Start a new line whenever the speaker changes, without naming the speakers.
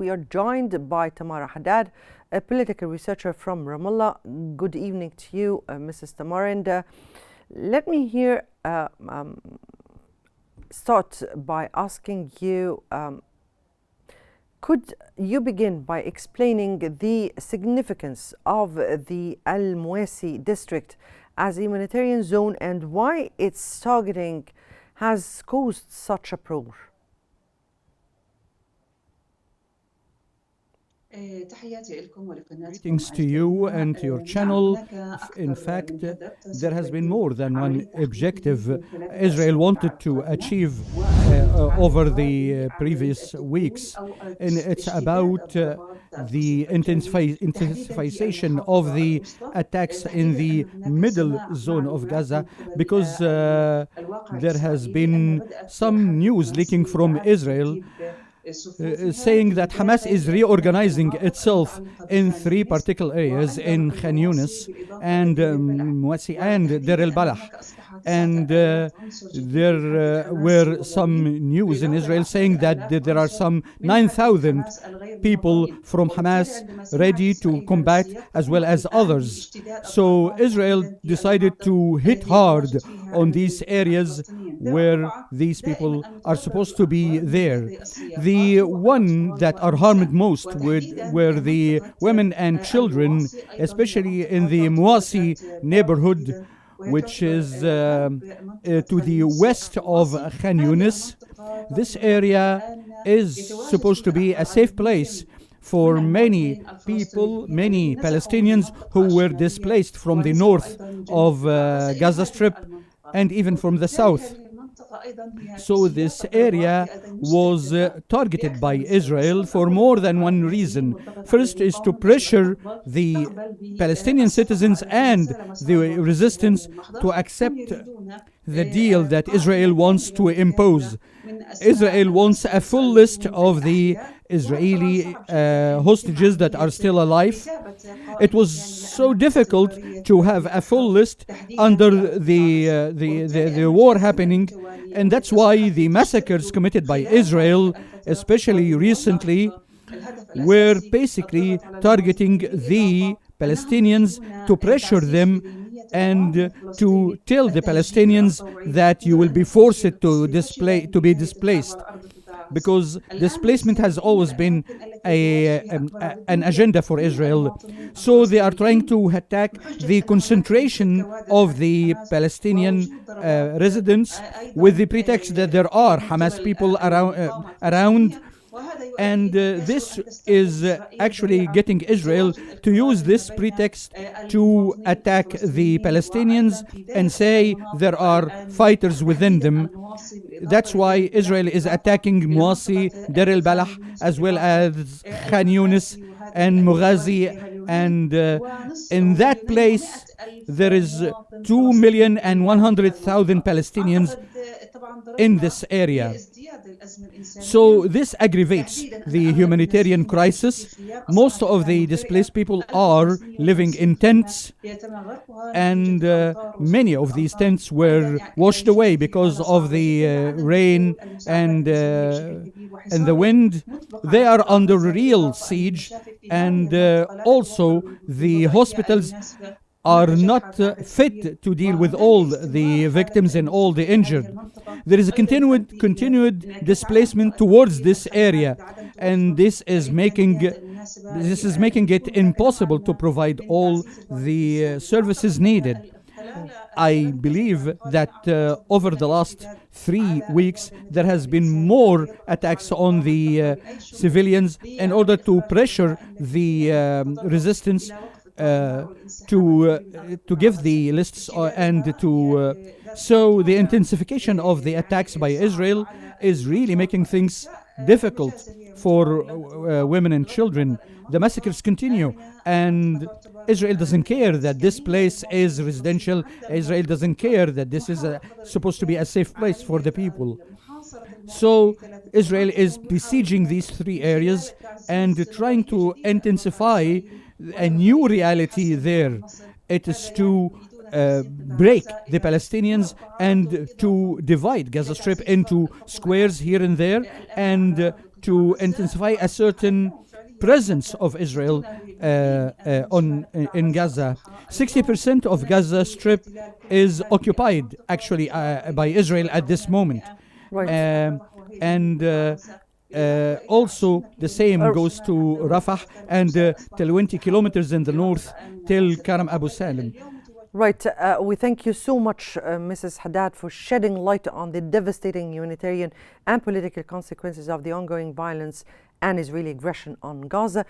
we are joined by Tamara Hadad, a political researcher from Ramallah. Good evening to you, Mrs. Tamara. And let me here start by asking you, could you begin by explaining the significance of the Al Mawasi district as a humanitarian zone and why its targeting has caused such uproar?
Greetings to you and to your channel. In fact, there has been more than one objective Israel wanted to achieve over the previous weeks. And it's about the intensification of the attacks in the middle zone of Gaza, because there has been some news leaking from Israel saying that Hamas is reorganizing itself in three particular areas in Qnews and Mawasi and Deir al-Balah. And there were some news in Israel saying that there are some 9,000 people from Hamas ready to combat, as well as others. So Israel decided to hit hard on these areas where these people are supposed to be there. The one that are harmed most were the women and children, especially in the Mawasi neighborhood, which is to the west of Qnews. This area is supposed to be a safe place for many people, many Palestinians who were displaced from the north of Gaza Strip and even from the south. So this area was targeted by Israel for more than one reason. First is to pressure the Palestinian citizens and the resistance to accept the deal that Israel wants to impose. Israel wants a full list of the Israeli hostages that are still alive. It was so difficult to have a full list under the war happening, and that's why the massacres committed by Israel, especially recently, were basically targeting the Palestinians to pressure them and to tell the Palestinians that you will be forced to be displaced, because displacement has always been an agenda for Israel. So they are trying to attack the concentration of the Palestinian residents with the pretext that there are Hamas people around. And this is actually getting Israel to use this pretext to attack the Palestinians and say there are fighters within them. That's why Israel is attacking Mawasi, Deir al-Balah, as well as Qnews and Mughazi. And in that place, there is 2,100,000 Palestinians in this area. So this aggravates the humanitarian crisis. Most of the displaced people are living in tents, and many of these tents were washed away because of the rain and the wind. They are under real siege, and also the hospitals are not fit to deal with all the victims and all the injured. There is a continued displacement towards this area, and this is making it impossible to provide all the services needed. I believe that over the last 3 weeks there has been more attacks on the civilians in order to pressure the resistance to give the lists and to so the intensification of the attacks by Israel is really making things difficult for women and children. The massacres continue, and Israel doesn't care that this place is residential. Israel doesn't care that this is supposed to be a safe place for the people. So Israel is besieging these three areas and trying to intensify a new reality there. It is to break the Palestinians and to divide Gaza Strip into squares here and there, and to intensify a certain presence of Israel in Gaza. 60% of Gaza Strip is occupied actually by Israel at this moment.
Right.
And also the same goes to Rafah and till 20 kilometers in the north till Karam Abu Salim.
Right. We thank you so much, Mrs. Hadad, for shedding light on the devastating humanitarian and political consequences of the ongoing violence and Israeli aggression on Gaza.